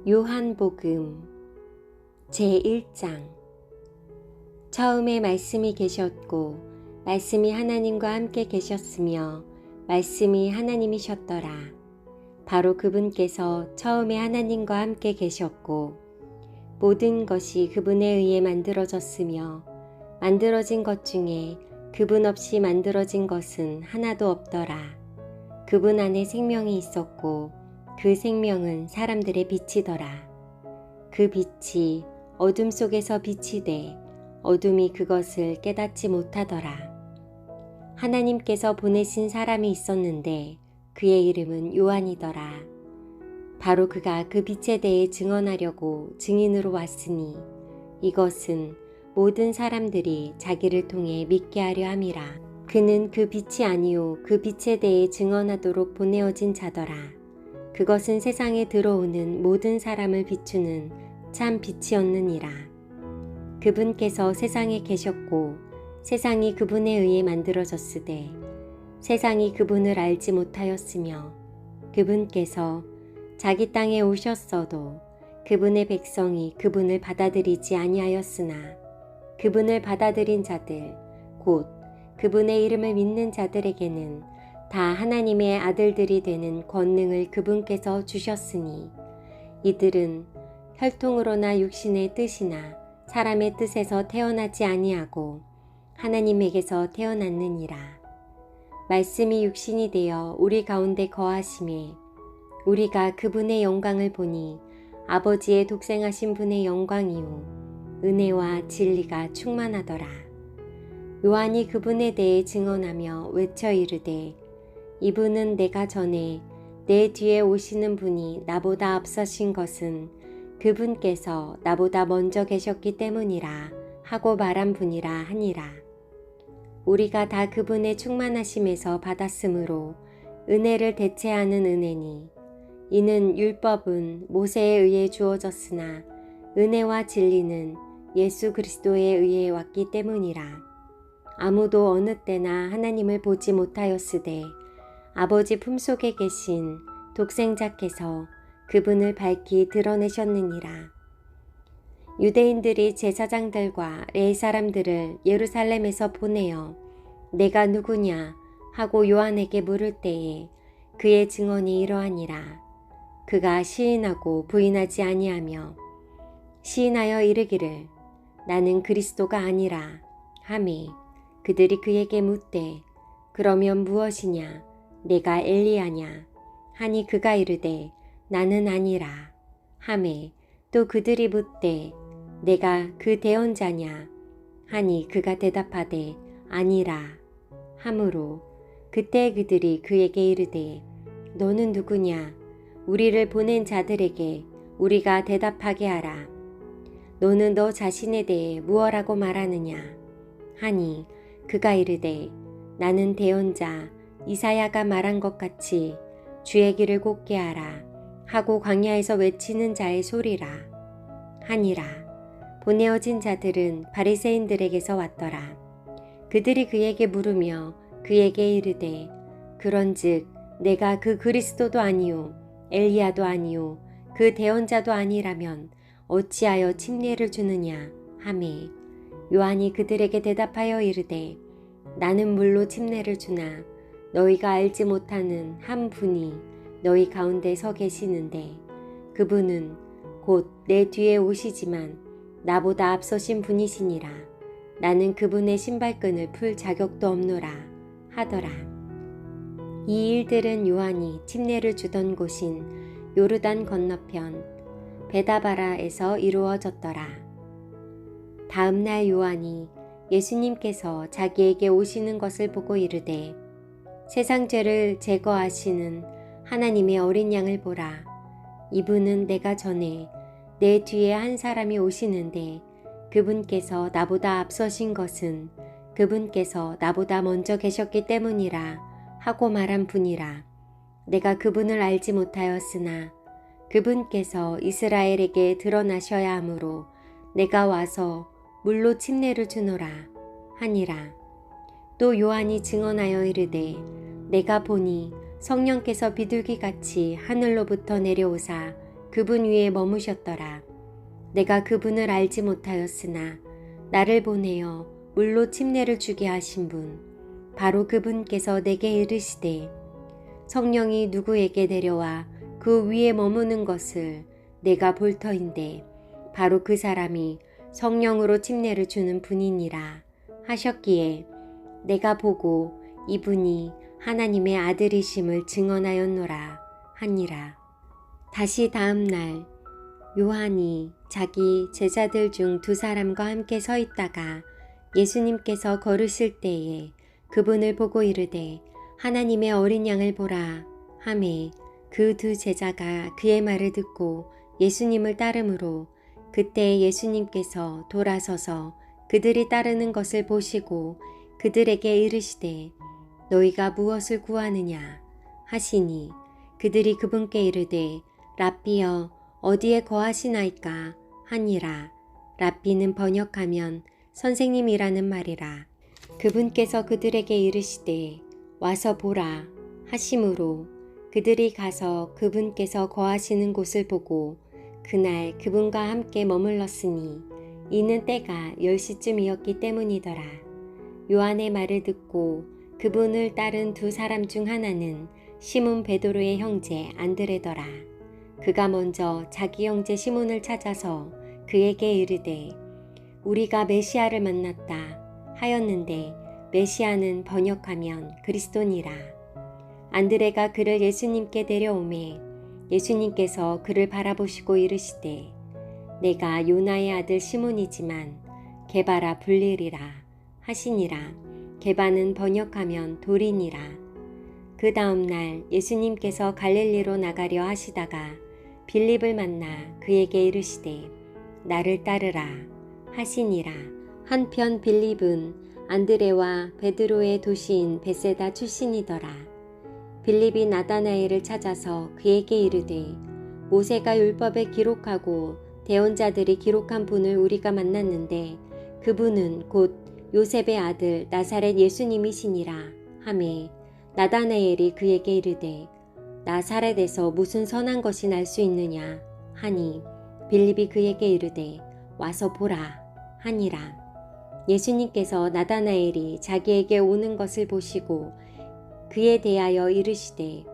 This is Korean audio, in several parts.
요한복음 제1장. 처음에 말씀이 계셨고 말씀이 하나님과 함께 계셨으며 말씀이 하나님이셨더라. 바로 그분께서 처음에 하나님과 함께 계셨고 모든 것이 그분에 의해 만들어졌으며 만들어진 것 중에 그분 없이 만들어진 것은 하나도 없더라. 그분 안에 생명이 있었고 그 생명은 사람들의 빛이더라. 그 빛이 어둠 속에서 빛이 돼 어둠이 그것을 깨닫지 못하더라. 하나님께서 보내신 사람이 있었는데 그의 이름은 요한이더라. 바로 그가 그 빛에 대해 증언하려고 증인으로 왔으니 이것은 모든 사람들이 자기를 통해 믿게 하려 함이라. 그는 그 빛이 아니요 그 빛에 대해 증언하도록 보내어진 자더라. 그것은 세상에 들어오는 모든 사람을 비추는 참 빛이었느니라. 그분께서 세상에 계셨고 세상이 그분에 의해 만들어졌으되 세상이 그분을 알지 못하였으며 그분께서 자기 땅에 오셨어도 그분의 백성이 그분을 받아들이지 아니하였으나 그분을 받아들인 자들 곧 그분의 이름을 믿는 자들에게는 다 하나님의 아들들이 되는 권능을 그분께서 주셨으니 이들은 혈통으로나 육신의 뜻이나 사람의 뜻에서 태어나지 아니하고 하나님에게서 태어났느니라. 말씀이 육신이 되어 우리 가운데 거하심에 우리가 그분의 영광을 보니 아버지의 독생하신 분의 영광이요 은혜와 진리가 충만하더라. 요한이 그분에 대해 증언하며 외쳐 이르되 이분은 내가 전에 내 뒤에 오시는 분이 나보다 앞서신 것은 그분께서 나보다 먼저 계셨기 때문이라 하고 말한 분이라 하니라. 우리가 다 그분의 충만하심에서 받았으므로 은혜를 대체하는 은혜니 이는 율법은 모세에 의해 주어졌으나 은혜와 진리는 예수 그리스도에 의해 왔기 때문이라. 아무도 어느 때나 하나님을 보지 못하였으되 아버지 품속에 계신 독생자께서 그분을 밝히 드러내셨느니라. 유대인들이 제사장들과 레위 사람들을 예루살렘에서 보내어 내가 누구냐 하고 요한에게 물을 때에 그의 증언이 이러하니라. 그가 시인하고 부인하지 아니하며 시인하여 이르기를 나는 그리스도가 아니라 하매 그들이 그에게 묻되 그러면 무엇이냐 내가 엘리야냐 하니 그가 이르되 나는 아니라 하매 또 그들이 묻되 내가 그 대언자냐 하니 그가 대답하되 아니라 하므로 그때 그들이 그에게 이르되 너는 누구냐 우리를 보낸 자들에게 우리가 대답하게 하라. 너는 너 자신에 대해 무엇라고 말하느냐 하니 그가 이르되 나는 대언자 이사야가 말한 것 같이 주의 길을 곧게 하라 하고 광야에서 외치는 자의 소리라 하니라. 보내어진 자들은 바리새인들에게서 왔더라. 그들이 그에게 물으며 그에게 이르되 그런즉 내가 그 그리스도도 아니요 엘리야도 아니요 그 대언자도 아니라면 어찌하여 침례를 주느냐 하매 요한이 그들에게 대답하여 이르되 나는 물로 침례를 주나 너희가 알지 못하는 한 분이 너희 가운데 서 계시는데 그분은 곧 내 뒤에 오시지만 나보다 앞서신 분이시니라. 나는 그분의 신발끈을 풀 자격도 없노라 하더라. 이 일들은 요한이 침례를 주던 곳인 요르단 건너편 베다바라에서 이루어졌더라. 다음 날 요한이 예수님께서 자기에게 오시는 것을 보고 이르되 세상 죄를 제거하시는 하나님의 어린 양을 보라. 이분은 내가 전에 내 뒤에 한 사람이 오시는데 그분께서 나보다 앞서신 것은 그분께서 나보다 먼저 계셨기 때문이라 하고 말한 분이라. 내가 그분을 알지 못하였으나 그분께서 이스라엘에게 드러나셔야 하므로 내가 와서 물로 침례를 주노라 하니라. 또 요한이 증언하여 이르되 내가 보니 성령께서 비둘기같이 하늘로부터 내려오사 그분 위에 머무셨더라. 내가 그분을 알지 못하였으나 나를 보내어 물로 침례를 주게 하신 분 바로 그분께서 내게 이르시되 성령이 누구에게 내려와 그 위에 머무는 것을 내가 볼 터인데 바로 그 사람이 성령으로 침례를 주는 분이니라 하셨기에 내가 보고 이분이 하나님의 아들이심을 증언하였노라 하니라. 다시 다음 날 요한이 자기 제자들 중 두 사람과 함께 서 있다가 예수님께서 걸으실 때에 그분을 보고 이르되 하나님의 어린 양을 보라 하매 그 두 제자가 그의 말을 듣고 예수님을 따르므로 그때 예수님께서 돌아서서 그들이 따르는 것을 보시고 그들에게 이르시되 너희가 무엇을 구하느냐 하시니 그들이 그분께 이르되 랍비여 어디에 거하시나이까 하니라. 랍비는 번역하면 선생님이라는 말이라. 그분께서 그들에게 이르시되 와서 보라 하심으로 그들이 가서 그분께서 거하시는 곳을 보고 그날 그분과 함께 머물렀으니 이는 때가 10시쯤이었기 때문이더라. 요한의 말을 듣고 그분을 따른 두 사람 중 하나는 시몬 베드로의 형제 안드레더라. 그가 먼저 자기 형제 시몬을 찾아서 그에게 이르되 우리가 메시아를 만났다 하였는데 메시아는 번역하면 그리스도니라. 안드레가 그를 예수님께 데려오매 예수님께서 그를 바라보시고 이르시되 내가 요나의 아들 시몬이지만 게바라 불리리라 하시니라. 게바는 번역하면 돌이니라. 그 다음 날 예수님께서 갈릴리로 나가려 하시다가 빌립을 만나 그에게 이르시되 나를 따르라 하시니라. 한편 빌립은 안드레와 베드로의 도시인 베세다 출신이더라. 빌립이 나다나엘을 찾아서 그에게 이르되 모세가 율법에 기록하고 대언자들이 기록한 분을 우리가 만났는데 그분은 곧 요셉의 아들 나사렛 예수님이시니라 하매 나다나엘이 그에게 이르되 나사렛에서 무슨 선한 것이 날 수 있느냐 하니 빌립이 그에게 이르되 와서 보라 하니라. 예수님께서 나다나엘이 자기에게 오는 것을 보시고 그에 대하여 이르시되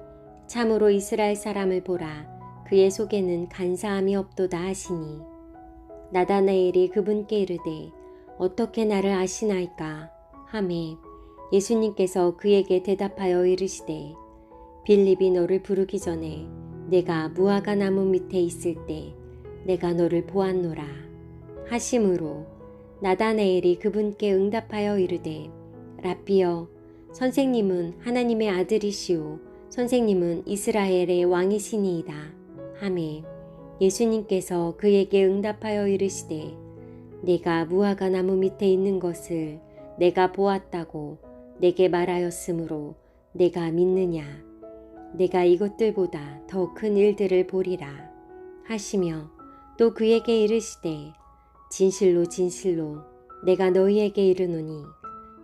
참으로 이스라엘 사람을 보라 그의 속에는 간사함이 없도다 하시니 나다나엘이 그분께 이르되 어떻게 나를 아시나이까 하매 예수님께서 그에게 대답하여 이르시되 빌립이 너를 부르기 전에 내가 무화과 나무 밑에 있을 때 내가 너를 보았노라 하심으로 나다나엘이 그분께 응답하여 이르되 랍비여 선생님은 하나님의 아들이시오 선생님은 이스라엘의 왕이시니이다 하매 예수님께서 그에게 응답하여 이르시되 내가 무화과 나무 밑에 있는 것을 내가 보았다고 내게 말하였으므로 내가 믿느냐 내가 이것들보다 더 큰 일들을 보리라 하시며 또 그에게 이르시되 진실로 진실로 내가 너희에게 이르노니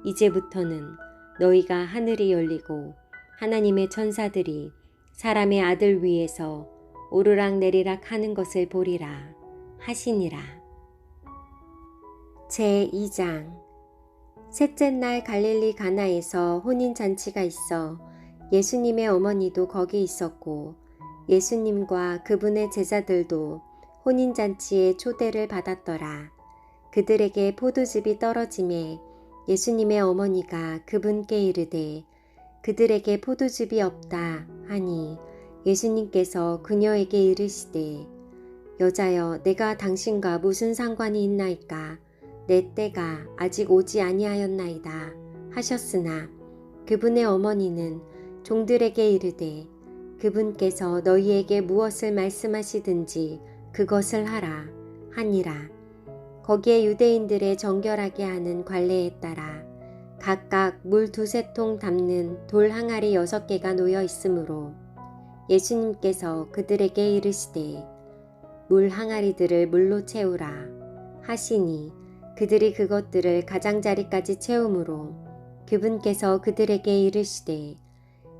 이제부터는 너희가 하늘이 열리고 하나님의 천사들이 사람의 아들 위에서 오르락 내리락 하는 것을 보리라 하시니라. 제2장 셋째 날 갈릴리 가나에서 혼인잔치가 있어 예수님의 어머니도 거기 있었고 예수님과 그분의 제자들도 혼인잔치에 초대를 받았더라. 그들에게 포도즙이 떨어짐에 예수님의 어머니가 그분께 이르되 그들에게 포도즙이 없다 하니 예수님께서 그녀에게 이르시되 여자여 내가 당신과 무슨 상관이 있나이까 내 때가 아직 오지 아니하였나이다 하셨으나 그분의 어머니는 종들에게 이르되 그분께서 너희에게 무엇을 말씀하시든지 그것을 하라 하니라. 거기에 유대인들의 정결하게 하는 관례에 따라 각각 물 2-3통 담는 돌 항아리 6개가 놓여 있으므로 예수님께서 그들에게 이르시되 물 항아리들을 물로 채우라 하시니 그들이 그것들을 가장자리까지 채우므로 그분께서 그들에게 이르시되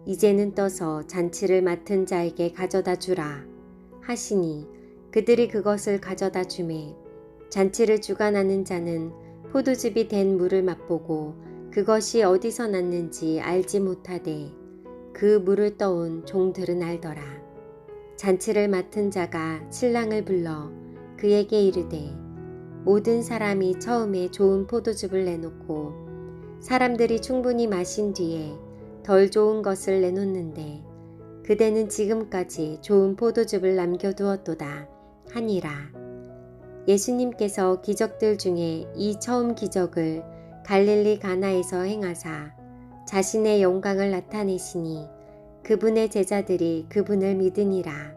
이제는 떠서 잔치를 맡은 자에게 가져다 주라 하시니 그들이 그것을 가져다 주매 잔치를 주관하는 자는 포도즙이 된 물을 맛보고 그것이 어디서 났는지 알지 못하되 그 물을 떠온 종들은 알더라. 잔치를 맡은 자가 신랑을 불러 그에게 이르되 모든 사람이 처음에 좋은 포도즙을 내놓고 사람들이 충분히 마신 뒤에 덜 좋은 것을 내놓는데 그대는 지금까지 좋은 포도즙을 남겨두었도다 하니라. 예수님께서 기적들 중에 이 처음 기적을 갈릴리 가나에서 행하사 자신의 영광을 나타내시니 그분의 제자들이 그분을 믿으니라.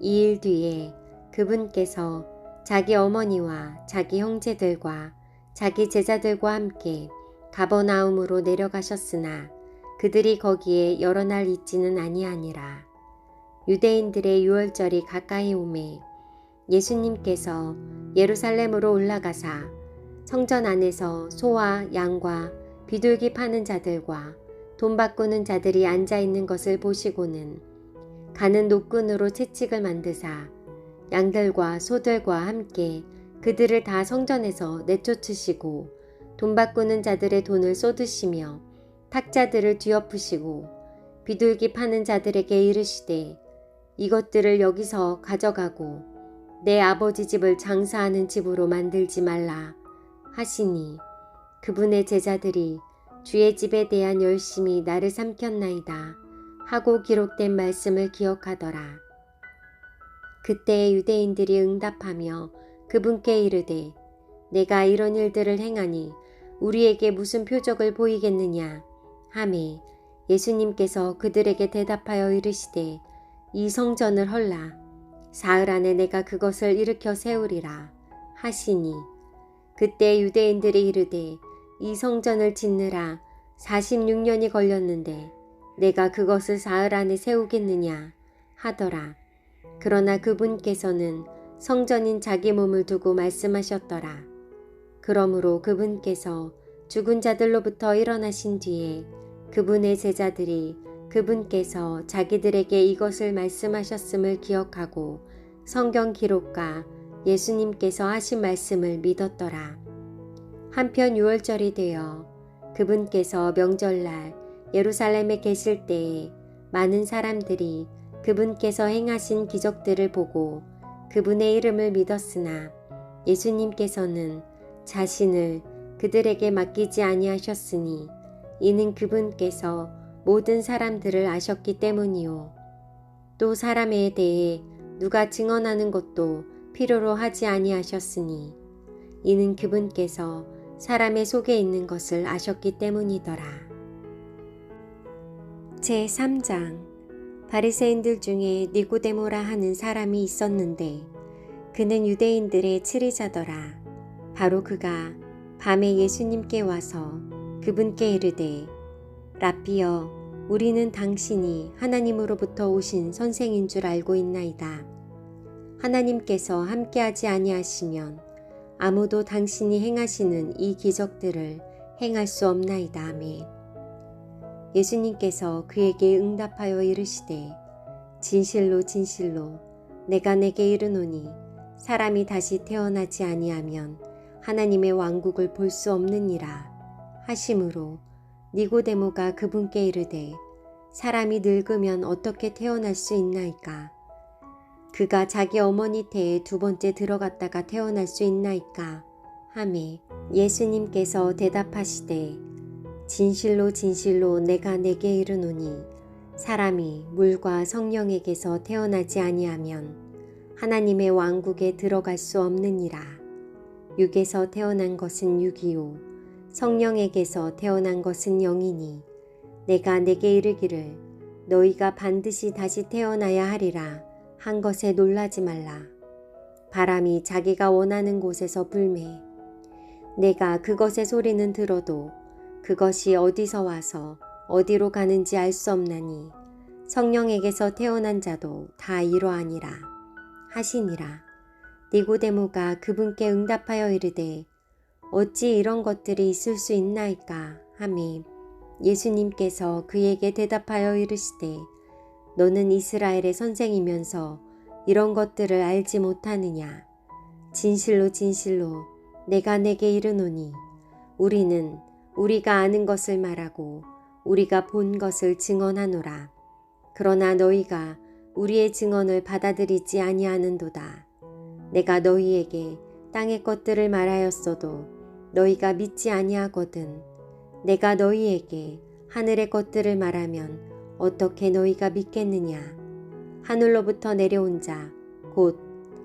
이 일 뒤에 그분께서 자기 어머니와 자기 형제들과 자기 제자들과 함께 가버나움으로 내려가셨으나 그들이 거기에 여러 날 있지는 아니하니라. 유대인들의 유월절이 가까이 오매 예수님께서 예루살렘으로 올라가사 성전 안에서 소와 양과 비둘기 파는 자들과 돈 바꾸는 자들이 앉아 있는 것을 보시고는 가는 노끈으로 채찍을 만드사 양들과 소들과 함께 그들을 다 성전에서 내쫓으시고 돈 바꾸는 자들의 돈을 쏟으시며 탁자들을 뒤엎으시고 비둘기 파는 자들에게 이르시되 이것들을 여기서 가져가고 내 아버지 집을 장사하는 집으로 만들지 말라 하시니 그분의 제자들이 주의 집에 대한 열심이 나를 삼켰나이다 하고 기록된 말씀을 기억하더라. 그때 유대인들이 응답하며 그분께 이르되 내가 이런 일들을 행하니 우리에게 무슨 표적을 보이겠느냐 하매 예수님께서 그들에게 대답하여 이르시되 이 성전을 헐라 사흘 안에 내가 그것을 일으켜 세우리라 하시니 그때 유대인들이 이르되 이 성전을 짓느라 46년이 걸렸는데 내가 그것을 사흘 안에 세우겠느냐 하더라. 그러나 그분께서는 성전인 자기 몸을 두고 말씀하셨더라. 그러므로 그분께서 죽은 자들로부터 일어나신 뒤에 그분의 제자들이 그분께서 자기들에게 이것을 말씀하셨음을 기억하고 성경 기록과 예수님께서 하신 말씀을 믿었더라. 한편 유월절이 되어 그분께서 명절날 예루살렘에 계실 때에 많은 사람들이 그분께서 행하신 기적들을 보고 그분의 이름을 믿었으나 예수님께서는 자신을 그들에게 맡기지 아니하셨으니 이는 그분께서 모든 사람들을 아셨기 때문이요. 또 사람에 대해 누가 증언하는 것도 필요로 하지 아니하셨으니 이는 그분께서 사람의 속에 있는 것을 아셨기 때문이더라. 제3장 바리새인들 중에 니고데모라 하는 사람이 있었는데 그는 유대인들의 치리자더라. 바로 그가 밤에 예수님께 와서 그분께 이르되 랍비여 우리는 당신이 하나님으로부터 오신 선생인 줄 알고 있나이다. 하나님께서 함께하지 아니하시면 아무도 당신이 행하시는 이 기적들을 행할 수 없나이다 하매 예수님께서 그에게 응답하여 이르시되 진실로 진실로 내가 내게 이르노니 사람이 다시 태어나지 아니하면 하나님의 왕국을 볼 수 없느니라 하심으로 니고데모가 그분께 이르되 사람이 늙으면 어떻게 태어날 수 있나이까? 그가 자기 어머니 태에 두 번째 들어갔다가 태어날 수 있나이까? 하매 예수님께서 대답하시되 진실로 진실로 내가 내게 이르노니 사람이 물과 성령에게서 태어나지 아니하면 하나님의 왕국에 들어갈 수 없느니라. 육에서 태어난 것은 육이요 성령에게서 태어난 것은 영이니 내가 내게 이르기를 너희가 반드시 다시 태어나야 하리라 한 것에 놀라지 말라. 바람이 자기가 원하는 곳에서 불매 내가 그것의 소리는 들어도 그것이 어디서 와서 어디로 가는지 알 수 없나니 성령에게서 태어난 자도 다 이러하니라 하시니라. 니고데모가 그분께 응답하여 이르되 어찌 이런 것들이 있을 수 있나이까 하매 예수님께서 그에게 대답하여 이르시되 너는 이스라엘의 선생이면서 이런 것들을 알지 못하느냐. 진실로 진실로 내가 내게 이르노니 우리는 우리가 아는 것을 말하고 우리가 본 것을 증언하노라. 그러나 너희가 우리의 증언을 받아들이지 아니하는도다. 내가 너희에게 땅의 것들을 말하였어도 너희가 믿지 아니하거든. 내가 너희에게 하늘의 것들을 말하면 어떻게 너희가 믿겠느냐. 하늘로부터 내려온 자 곧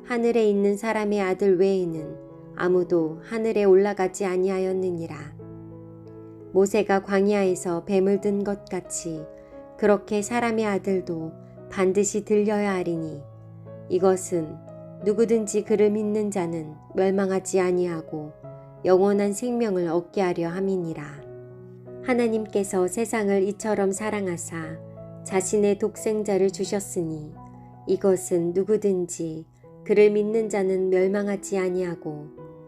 하늘에 있는 사람의 아들 외에는 아무도 하늘에 올라가지 아니하였느니라. 모세가 광야에서 뱀을 든 것 같이 그렇게 사람의 아들도 반드시 들려야 하리니 이것은 누구든지 그를 믿는 자는 멸망하지 아니하고 영원한 생명을 얻게 하려 함이니라. 하나님께서 세상을 이처럼 사랑하사 자신의 독생자를 주셨으니 이것은 누구든지 그를 믿는 자는 멸망하지 아니하고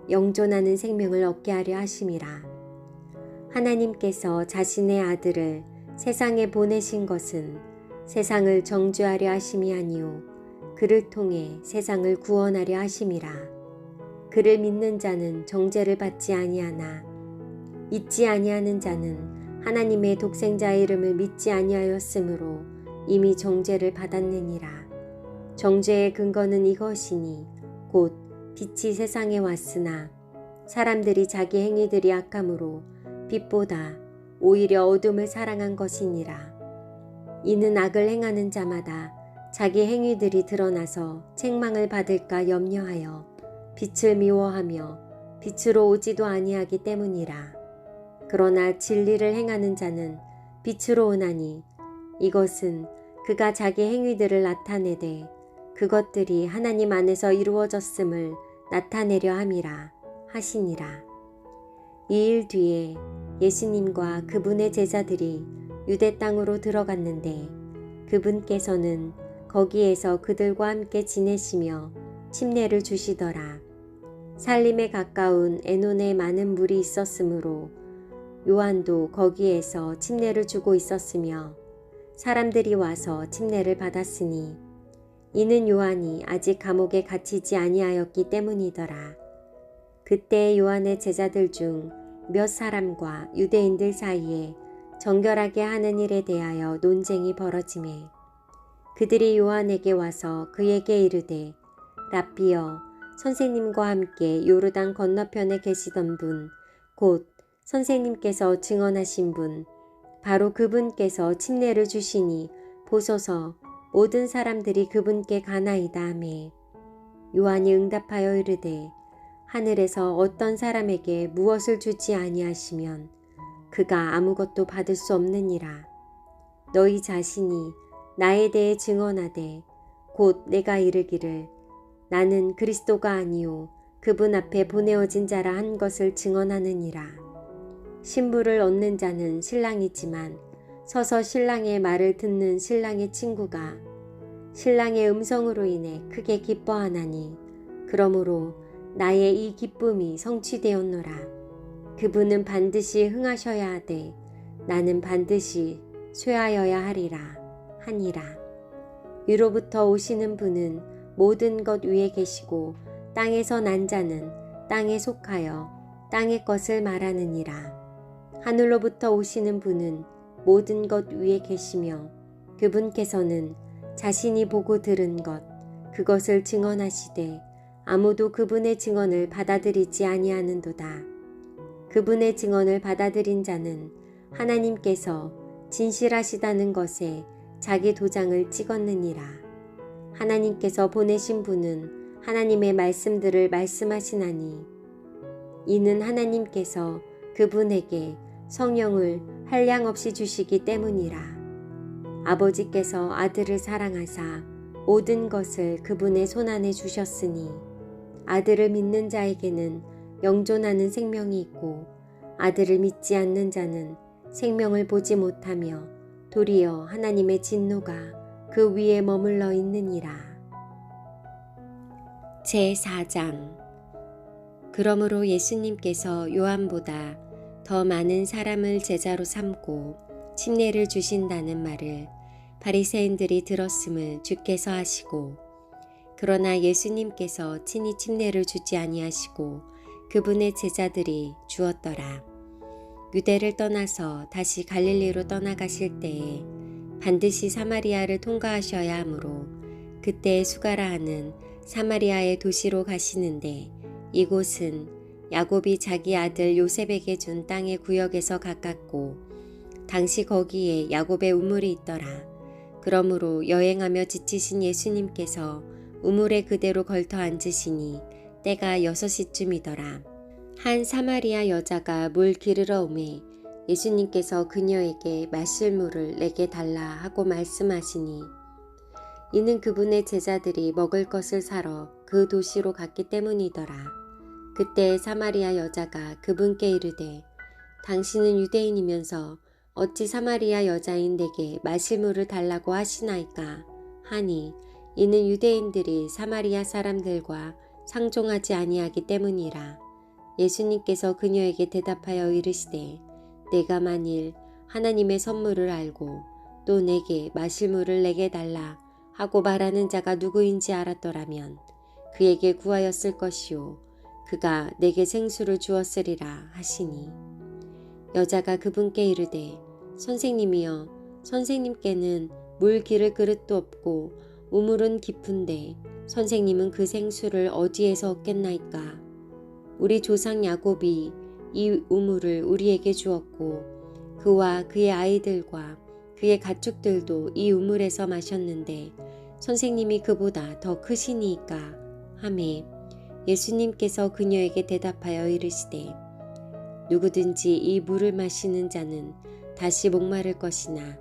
영존하는 생명을 얻게 하려 하심이라. 하나님께서 자신의 아들을 세상에 보내신 것은 세상을 정죄하려 하심이 아니요 그를 통해 세상을 구원하려 하심이라. 그를 믿는 자는 정죄를 받지 아니하나 믿지 아니하는 자는 하나님의 독생자의 이름을 믿지 아니하였으므로 이미 정죄를 받았느니라. 정죄의 근거는 이것이니 곧 빛이 세상에 왔으나 사람들이 자기 행위들이 악함으로 빛보다 오히려 어둠을 사랑한 것이니라. 이는 악을 행하는 자마다 자기 행위들이 드러나서 책망을 받을까 염려하여 빛을 미워하며 빛으로 오지도 아니하기 때문이라. 그러나 진리를 행하는 자는 빛으로 오나니 이것은 그가 자기 행위들을 나타내되 그것들이 하나님 안에서 이루어졌음을 나타내려 함이라 하시니라. 이 일 뒤에 예수님과 그분의 제자들이 유대 땅으로 들어갔는데 그분께서는 거기에서 그들과 함께 지내시며 침례를 주시더라. 살림에 가까운 에논에 많은 물이 있었으므로 요한도 거기에서 침례를 주고 있었으며 사람들이 와서 침례를 받았으니 이는 요한이 아직 감옥에 갇히지 아니하였기 때문이더라. 그때 요한의 제자들 중 몇 사람과 유대인들 사이에 정결하게 하는 일에 대하여 논쟁이 벌어지매 그들이 요한에게 와서 그에게 이르되 랍비여 선생님과 함께 요르단 건너편에 계시던 분 곧 선생님께서 증언하신 분 바로 그분께서 침례를 주시니 보소서 모든 사람들이 그분께 가나이다 하매 요한이 응답하여 이르되 하늘에서 어떤 사람에게 무엇을 주지 아니하시면 그가 아무것도 받을 수 없느니라. 너희 자신이 나에 대해 증언하되 곧 내가 이르기를 나는 그리스도가 아니요 그분 앞에 보내어진 자라 한 것을 증언하느니라. 신부를 얻는 자는 신랑이지만 서서 신랑의 말을 듣는 신랑의 친구가 신랑의 음성으로 인해 크게 기뻐하나니 그러므로 나의 이 기쁨이 성취되었노라. 그분은 반드시 흥하셔야 하되 나는 반드시 쇠하여야 하리라 하니라. 위로부터 오시는 분은 모든 것 위에 계시고 땅에서 난 자는 땅에 속하여 땅의 것을 말하느니라. 하늘로부터 오시는 분은 모든 것 위에 계시며 그분께서는 자신이 보고 들은 것 그것을 증언하시되 아무도 그분의 증언을 받아들이지 아니하는도다. 그분의 증언을 받아들인 자는 하나님께서 진실하시다는 것에 자기 도장을 찍었느니라. 하나님께서 보내신 분은 하나님의 말씀들을 말씀하시나니 이는 하나님께서 그분에게 성령을 한량없이 주시기 때문이라. 아버지께서 아들을 사랑하사 모든 것을 그분의 손안에 주셨으니 아들을 믿는 자에게는 영존하는 생명이 있고 아들을 믿지 않는 자는 생명을 보지 못하며 도리어 하나님의 진노가 그 위에 머물러 있느니라. 제4장. 그러므로 예수님께서 요한보다 더 많은 사람을 제자로 삼고 침례를 주신다는 말을 바리새인들이 들었음을 주께서 아시고, 그러나 예수님께서 친히 침례를 주지 아니하시고 그분의 제자들이 주었더라. 유대를 떠나서 다시 갈릴리로 떠나가실 때에 반드시 사마리아를 통과하셔야 하므로 그때 수가라 하는 사마리아의 도시로 가시는데, 이곳은 야곱이 자기 아들 요셉에게 준 땅의 구역에서 가깝고 당시 거기에 야곱의 우물이 있더라. 그러므로 여행하며 지치신 예수님께서 우물에 그대로 걸터 앉으시니 때가 6시쯤이더라. 한 사마리아 여자가 물 기르러 오매 예수님께서 그녀에게 마실 물을 내게 달라 하고 말씀하시니, 이는 그분의 제자들이 먹을 것을 사러 그 도시로 갔기 때문이더라. 그때 사마리아 여자가 그분께 이르되, 당신은 유대인이면서 어찌 사마리아 여자인 내게 마실 물을 달라고 하시나이까 하니, 이는 유대인들이 사마리아 사람들과 상종하지 아니하기 때문이라. 예수님께서 그녀에게 대답하여 이르시되, 내가 만일 하나님의 선물을 알고 또 내게 마실 물을 내게 달라 하고 말하는 자가 누구인지 알았더라면 그에게 구하였을 것이요 그가 내게 생수를 주었으리라 하시니, 여자가 그분께 이르되, 선생님이여, 선생님께는 물 기를 그릇도 없고 우물은 깊은데 선생님은 그 생수를 어디에서 얻겠나이까? 우리 조상 야곱이 이 우물을 우리에게 주었고 그와 그의 아이들과 그의 가축들도 이 우물에서 마셨는데 선생님이 그보다 더 크시니이까 하매, 예수님께서 그녀에게 대답하여 이르시되, 누구든지 이 물을 마시는 자는 다시 목마를 것이나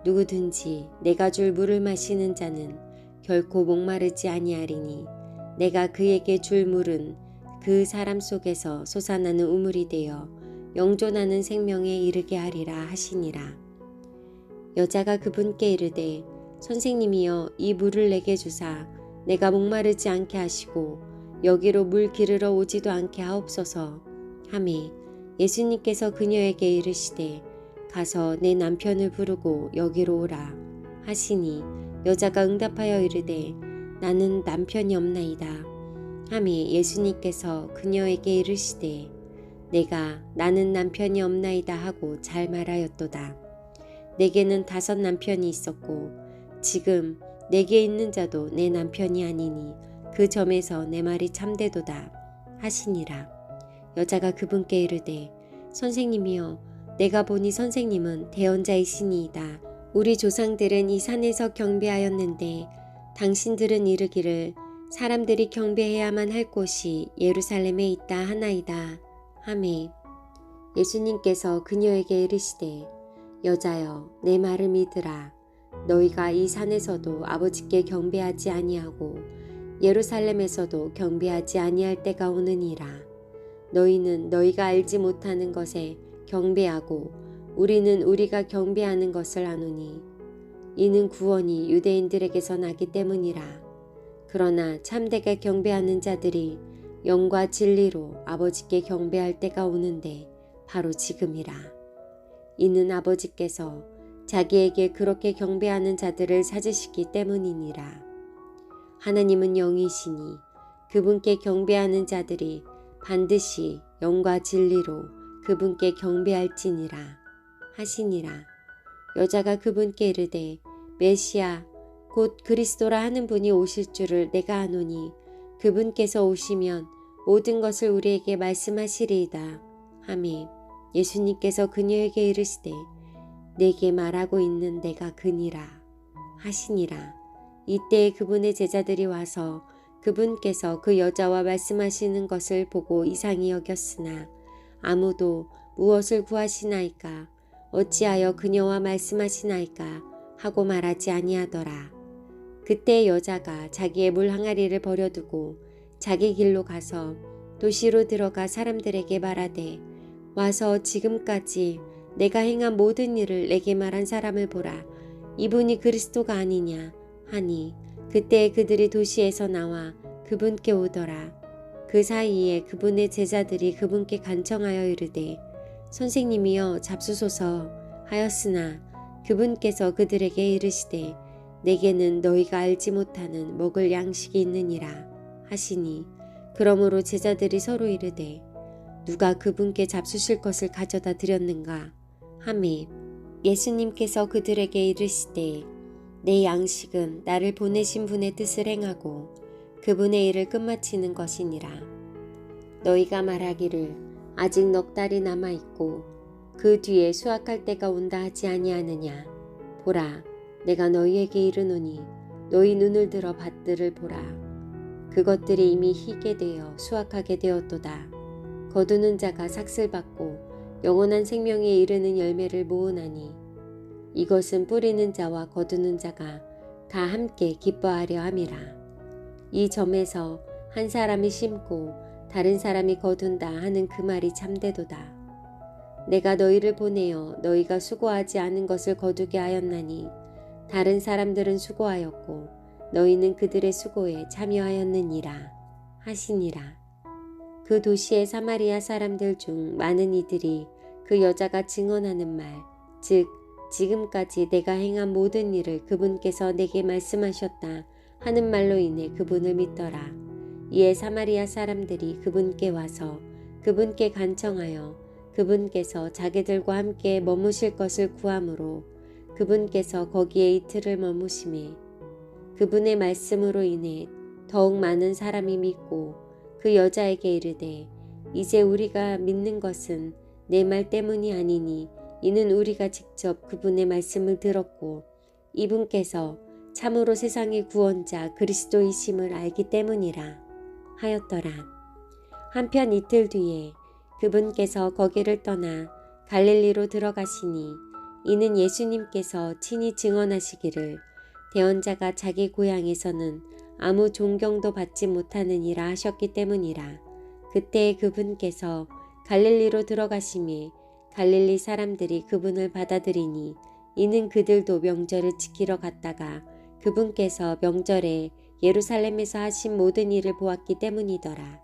누구든지 내가 줄 물을 마시는 자는 결코 목마르지 아니하리니, 내가 그에게 줄 물은 그 사람 속에서 솟아나는 우물이 되어 영존하는 생명에 이르게 하리라 하시니라. 여자가 그분께 이르되, 선생님이여, 이 물을 내게 주사 내가 목마르지 않게 하시고 여기로 물 기르러 오지도 않게 하옵소서 하매, 예수님께서 그녀에게 이르시되, 가서 내 남편을 부르고 여기로 오라 하시니, 여자가 응답하여 이르되, 나는 남편이 없나이다 하매, 예수님께서 그녀에게 이르시되, 내가 나는 남편이 없나이다 하고 잘 말하였도다. 내게는 5 남편이 있었고 지금 내게 있는 자도 내 남편이 아니니 그 점에서 내 말이 참되도다 하시니라. 여자가 그분께 이르되, 선생님이여, 내가 보니 선생님은 대언자이시니이다. 우리 조상들은 이 산에서 경배하였는데 당신들은 이르기를 사람들이 경배해야만 할 곳이 예루살렘에 있다 하나이다 하매, 예수님께서 그녀에게 이르시되, 여자여, 내 말을 믿으라. 너희가 이 산에서도 아버지께 경배하지 아니하고 예루살렘에서도 경배하지 아니할 때가 오느니라. 너희는 너희가 알지 못하는 것에 경배하고 우리는 우리가 경배하는 것을 아노니, 이는 구원이 유대인들에게서 나기 때문이라. 그러나 참되게 경배하는 자들이 영과 진리로 아버지께 경배할 때가 오는데 바로 지금이라. 이는 아버지께서 자기에게 그렇게 경배하는 자들을 찾으시기 때문이니라. 하나님은 영이시니 그분께 경배하는 자들이 반드시 영과 진리로 그분께 경배할지니라 하시니라. 여자가 그분께 이르되, 메시아 곧 그리스도라 하는 분이 오실 줄을 내가 아노니 그분께서 오시면 모든 것을 우리에게 말씀하시리이다 하매, 예수님께서 그녀에게 이르시되, 내게 말하고 있는 내가 그니라 하시니라. 이때 그분의 제자들이 와서 그분께서 그 여자와 말씀하시는 것을 보고 이상히 여겼으나 아무도 무엇을 구하시나이까, 어찌하여 그녀와 말씀하시나이까 하고 말하지 아니하더라. 그때 여자가 자기의 물 항아리를 버려두고 자기 길로 가서 도시로 들어가 사람들에게 말하되, 와서 지금까지 내가 행한 모든 일을 내게 말한 사람을 보라. 이분이 그리스도가 아니냐 하니, 그때 그들이 도시에서 나와 그분께 오더라. 그 사이에 그분의 제자들이 그분께 간청하여 이르되, 선생님이여 잡수소서 하였으나 그분께서 그들에게 이르시되 내게는 너희가 알지 못하는 먹을 양식이 있느니라 하시니 그러므로 제자들이 서로 이르되 누가 그분께 잡수실 것을 가져다 드렸는가 하매 예수님께서 그들에게 이르시되 내 양식은 나를 보내신 분의 뜻을 행하고 그분의 일을 끝마치는 것이니라. 너희가 말하기를 아직 넉 달이 남아있고 그 뒤에 수확할 때가 온다 하지 아니하느냐. 보라 내가 너희에게 이르노니 너희 눈을 들어 밭들을 보라. 그것들이 이미 희게 되어 수확하게 되었도다. 거두는 자가 삭슬 받고 영원한 생명에 이르는 열매를 모으나니 이것은 뿌리는 자와 거두는 자가 다 함께 기뻐하려 함이라. 이 점에서 한 사람이 심고 다른 사람이 거둔다 하는 그 말이 참되도다. 내가 너희를 보내어 너희가 수고하지 않은 것을 거두게 하였나니 다른 사람들은 수고하였고 너희는 그들의 수고에 참여하였느니라 하시니라. 그 도시의 사마리아 사람들 중 많은 이들이 그 여자가 증언하는 말, 즉 지금까지 내가 행한 모든 일을 그분께서 내게 말씀하셨다 하는 말로 인해 그분을 믿더라. 이에 사마리아 사람들이 그분께 와서 그분께 간청하여 그분께서 자기들과 함께 머무실 것을 구하므로 그분께서 거기에 이틀을 머무심에 그분의 말씀으로 인해 더욱 많은 사람이 믿고 그 여자에게 이르되 이제 우리가 믿는 것은 내 말 때문이 아니니 이는 우리가 직접 그분의 말씀을 들었고 이분께서 참으로 세상의 구원자 그리스도이심을 알기 때문이라 하였더라. 한편 이틀 뒤에 그분께서 거기를 떠나 갈릴리로 들어가시니 이는 예수님께서 친히 증언하시기를 대언자가 자기 고향에서는 아무 존경도 받지 못하느니라 하셨기 때문이라. 그때 그분께서 갈릴리로 들어가심에 갈릴리 사람들이 그분을 받아들이니 이는 그들도 명절을 지키러 갔다가 그분께서 명절에 예루살렘에서 하신 모든 일을 보았기 때문이더라.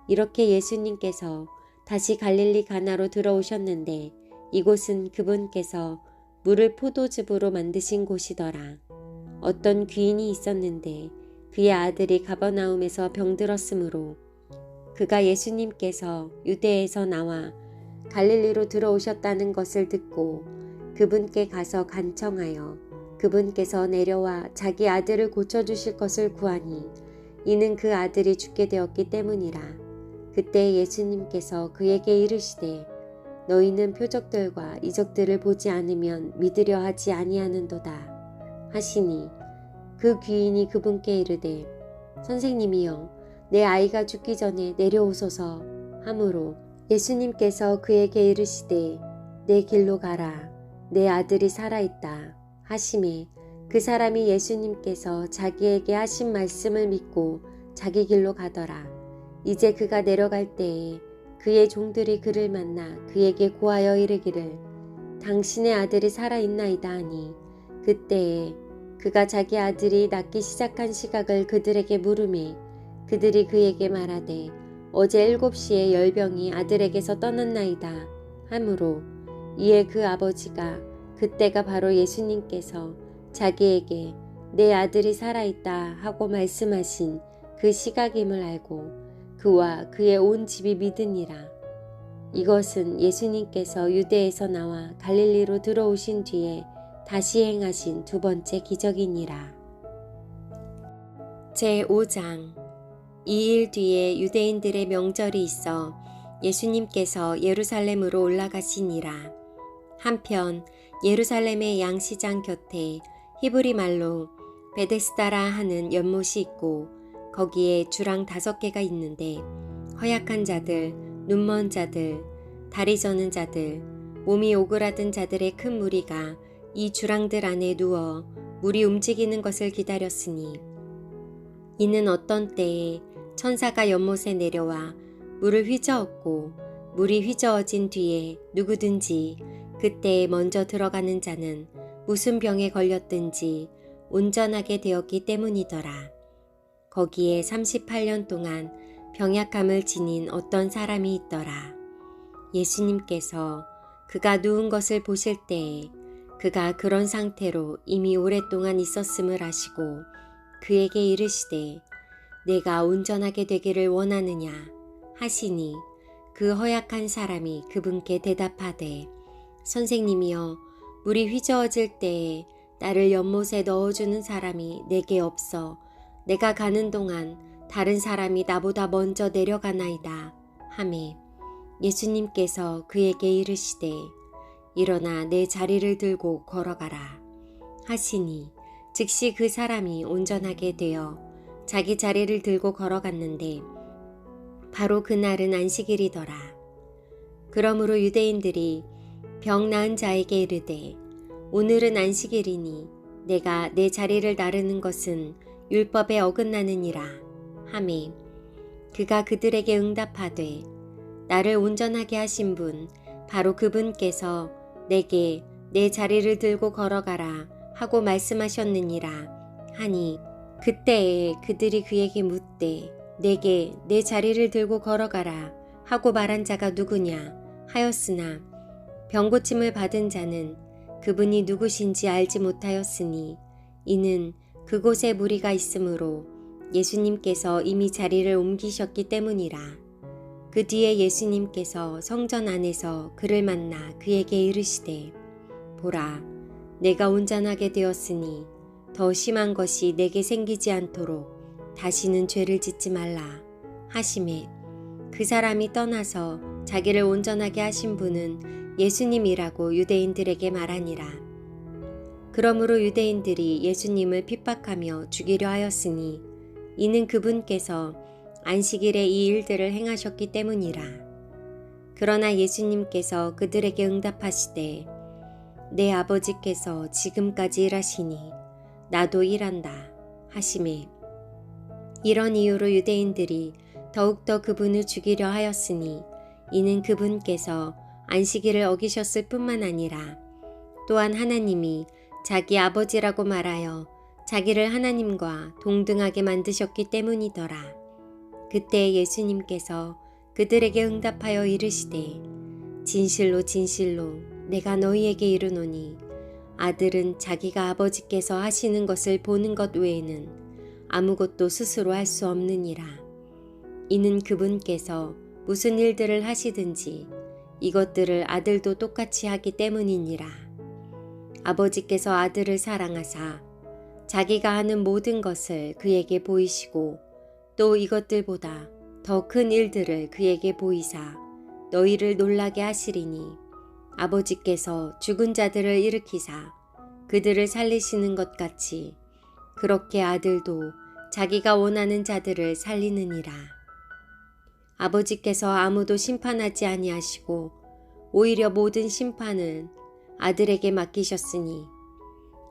이렇게 예수님께서 다시 갈릴리 가나로 들어오셨는데 이곳은 그분께서 물을 포도즙으로 만드신 곳이더라. 어떤 귀인이 있었는데 그의 아들이 가버나움에서 병들었으므로 그가 예수님께서 유대에서 나와 갈릴리로 들어오셨다는 것을 듣고 그분께 가서 간청하여 그분께서 내려와 자기 아들을 고쳐주실 것을 구하니 이는 그 아들이 죽게 되었기 때문이라. 그때 예수님께서 그에게 이르시되 너희는 표적들과 이적들을 보지 않으면 믿으려 하지 아니하는도다 하시니 그 귀인이 그분께 이르되 선생님이여 내 아이가 죽기 전에 내려오소서 하므로 예수님께서 그에게 이르시되 내 길로 가라 내 아들이 살아있다 하시매 그 사람이 예수님께서 자기에게 하신 말씀을 믿고 자기 길로 가더라. 이제 그가 내려갈 때에 그의 종들이 그를 만나 그에게 고하여 이르기를 당신의 아들이 살아있나이다 하니 그때에 그가 자기 아들이 낫기 시작한 시각을 그들에게 물으매 그들이 그에게 말하되 어제 7시에 열병이 아들에게서 떠났나이다 하므로 이에 그 아버지가 그때가 바로 예수님께서 자기에게 내 아들이 살아있다 하고 말씀하신 그 시각임을 알고 그와 그의 온 집이 믿으니라. 이것은 예수님께서 유대에서 나와 갈릴리로 들어오신 뒤에 다시 행하신 두 번째 기적이니라. 제5장 이 일 뒤에 유대인들의 명절이 있어 예수님께서 예루살렘으로 올라가시니라. 한편 예루살렘의 양시장 곁에 히브리 말로 베데스다라 하는 연못이 있고 거기에 주랑 5개가 있는데 허약한 자들, 눈먼 자들, 다리 저는 자들, 몸이 오그라든 자들의 큰 무리가 이 주랑들 안에 누워 물이 움직이는 것을 기다렸으니 이는 어떤 때에 천사가 연못에 내려와 물을 휘저었고 물이 휘저어진 뒤에 누구든지 그때에 먼저 들어가는 자는 무슨 병에 걸렸든지 온전하게 되었기 때문이더라. 거기에 38년 동안 병약함을 지닌 어떤 사람이 있더라. 예수님께서 그가 누운 것을 보실 때에 그가 그런 상태로 이미 오랫동안 있었음을 아시고 그에게 이르시되 내가 온전하게 되기를 원하느냐 하시니 그 허약한 사람이 그분께 대답하되 선생님이여 물이 휘저어질 때에 나를 연못에 넣어주는 사람이 내게 없어 내가 가는 동안 다른 사람이 나보다 먼저 내려가나이다 하매 예수님께서 그에게 이르시되 일어나 내 자리를 들고 걸어가라 하시니 즉시 그 사람이 온전하게 되어 자기 자리를 들고 걸어갔는데 바로 그날은 안식일이더라. 그러므로 유대인들이 병 나은 자에게 이르되 오늘은 안식일이니 내가 내 자리를 나르는 것은 율법에 어긋나느니라 하매 그가 그들에게 응답하되 나를 온전하게 하신 분 바로 그분께서 내게 내 자리를 들고 걸어가라 하고 말씀하셨느니라 하니 그때에 그들이 그에게 묻되 내게 내 자리를 들고 걸어가라 하고 말한 자가 누구냐 하였으나 병고침을 받은 자는 그분이 누구신지 알지 못하였으니 이는 그곳에 무리가 있으므로 예수님께서 이미 자리를 옮기셨기 때문이라. 그 뒤에 예수님께서 성전 안에서 그를 만나 그에게 이르시되 보라 내가 온전하게 되었으니 더 심한 것이 내게 생기지 않도록 다시는 죄를 짓지 말라 하시매 그 사람이 떠나서 자기를 온전하게 하신 분은 예수님이라고 유대인들에게 말하니라. 그러므로 유대인들이 예수님을 핍박하며 죽이려 하였으니 이는 그분께서 안식일에 이 일들을 행하셨기 때문이라. 그러나 예수님께서 그들에게 응답하시되 내 아버지께서 지금까지 일하시니 나도 일한다 하시매 이런 이유로 유대인들이 더욱더 그분을 죽이려 하였으니 이는 그분께서 안식일을 어기셨을 뿐만 아니라 또한 하나님이 자기 아버지라고 말하여 자기를 하나님과 동등하게 만드셨기 때문이더라. 그때 예수님께서 그들에게 응답하여 이르시되 진실로 진실로 내가 너희에게 이르노니 아들은 자기가 아버지께서 하시는 것을 보는 것 외에는 아무것도 스스로 할 수 없느니라. 이는 그분께서 무슨 일들을 하시든지 이것들을 아들도 똑같이 하기 때문이니라. 아버지께서 아들을 사랑하사 자기가 하는 모든 것을 그에게 보이시고 또 이것들보다 더 큰 일들을 그에게 보이사 너희를 놀라게 하시리니 아버지께서 죽은 자들을 일으키사 그들을 살리시는 것 같이 그렇게 아들도 자기가 원하는 자들을 살리느니라. 아버지께서 아무도 심판하지 아니하시고 오히려 모든 심판을 아들에게 맡기셨으니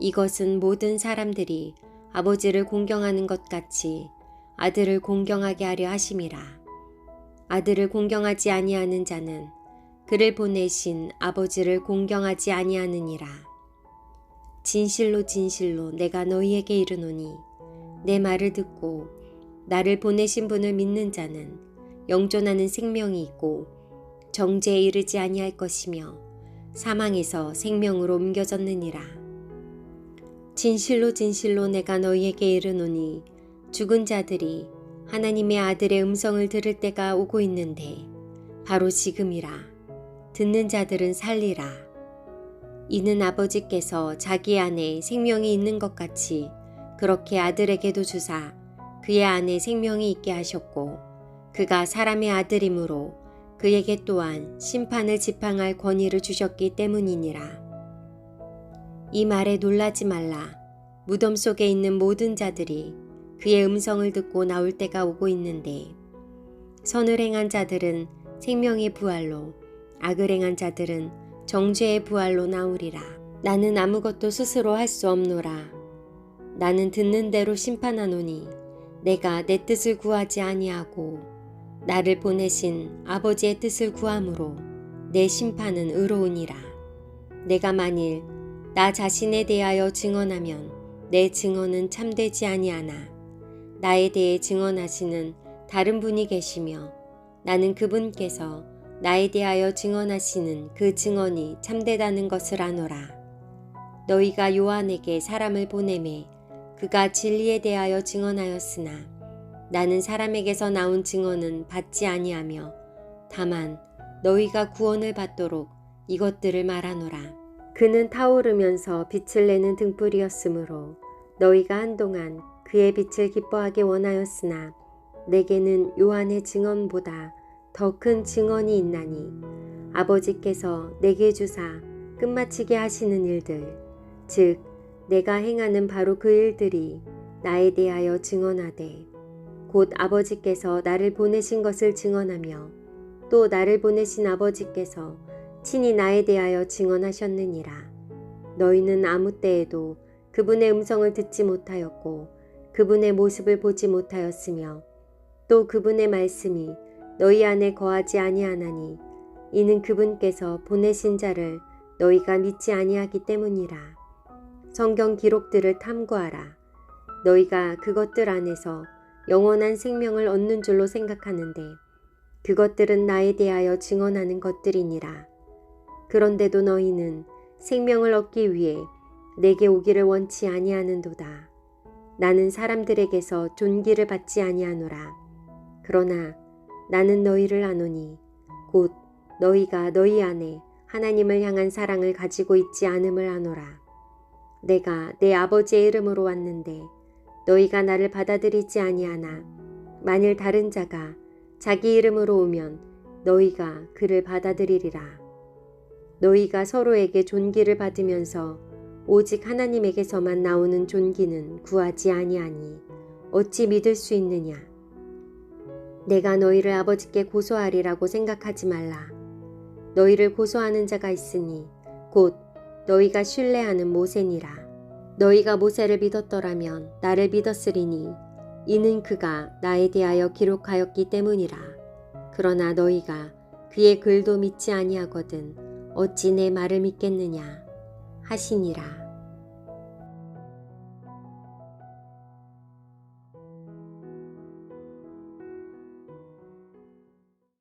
이것은 모든 사람들이 아버지를 공경하는 것 같이 아들을 공경하게 하려 하심이라. 아들을 공경하지 아니하는 자는 그를 보내신 아버지를 공경하지 아니하느니라. 진실로 진실로 내가 너희에게 이르노니 내 말을 듣고 나를 보내신 분을 믿는 자는 영존하는 생명이 있고 정죄에 이르지 아니할 것이며 사망에서 생명으로 옮겨졌느니라. 진실로 진실로 내가 너희에게 이르노니 죽은 자들이 하나님의 아들의 음성을 들을 때가 오고 있는데 바로 지금이라. 듣는 자들은 살리라. 이는 아버지께서 자기 안에 생명이 있는 것 같이 그렇게 아들에게도 주사 그의 안에 생명이 있게 하셨고 그가 사람의 아들이므로 그에게 또한 심판을 지팡할 권위를 주셨기 때문이니라. 이 말에 놀라지 말라. 무덤 속에 있는 모든 자들이 그의 음성을 듣고 나올 때가 오고 있는데 선을 행한 자들은 생명의 부활로 악을 행한 자들은 정죄의 부활로 나오리라. 나는 아무것도 스스로 할 수 없노라. 나는 듣는 대로 심판하노니 내가 내 뜻을 구하지 아니하고 나를 보내신 아버지의 뜻을 구함으로 내 심판은 의로우니라. 내가 만일 나 자신에 대하여 증언하면 내 증언은 참되지 아니하나 나에 대해 증언하시는 다른 분이 계시며 나는 그분께서 나에 대하여 증언하시는 그 증언이 참되다는 것을 아노라. 너희가 요한에게 사람을 보내매 그가 진리에 대하여 증언하였으나 나는 사람에게서 나온 증언은 받지 아니하며 다만 너희가 구원을 받도록 이것들을 말하노라. 그는 타오르면서 빛을 내는 등불이었으므로 너희가 한동안 그의 빛을 기뻐하기 원하였으나 내게는 요한의 증언보다 더 큰 증언이 있나니 아버지께서 내게 주사 끝마치게 하시는 일들 즉 내가 행하는 바로 그 일들이 나에 대하여 증언하되 곧 아버지께서 나를 보내신 것을 증언하며 또 나를 보내신 아버지께서 친히 나에 대하여 증언하셨느니라. 너희는 아무 때에도 그분의 음성을 듣지 못하였고 그분의 모습을 보지 못하였으며 또 그분의 말씀이 너희 안에 거하지 아니하나니 이는 그분께서 보내신 자를 너희가 믿지 아니하기 때문이라. 성경 기록들을 탐구하라. 너희가 그것들 안에서 영원한 생명을 얻는 줄로 생각하는데 그것들은 나에 대하여 증언하는 것들이니라. 그런데도 너희는 생명을 얻기 위해 내게 오기를 원치 아니하는도다. 나는 사람들에게서 존귀를 받지 아니하노라. 그러나 나는 너희를 아노니 곧 너희가 너희 안에 하나님을 향한 사랑을 가지고 있지 않음을 아노라. 내가 내 아버지의 이름으로 왔는데 너희가 나를 받아들이지 아니하나 만일 다른 자가 자기 이름으로 오면 너희가 그를 받아들이리라. 너희가 서로에게 존귀를 받으면서 오직 하나님에게서만 나오는 존귀는 구하지 아니하니 어찌 믿을 수 있느냐. 내가 너희를 아버지께 고소하리라고 생각하지 말라. 너희를 고소하는 자가 있으니 곧 너희가 신뢰하는 모세니라. 너희가 모세를 믿었더라면 나를 믿었으리니 이는 그가 나에 대하여 기록하였기 때문이라. 그러나 너희가 그의 글도 믿지 아니하거든 어찌 내 말을 믿겠느냐 하시니라.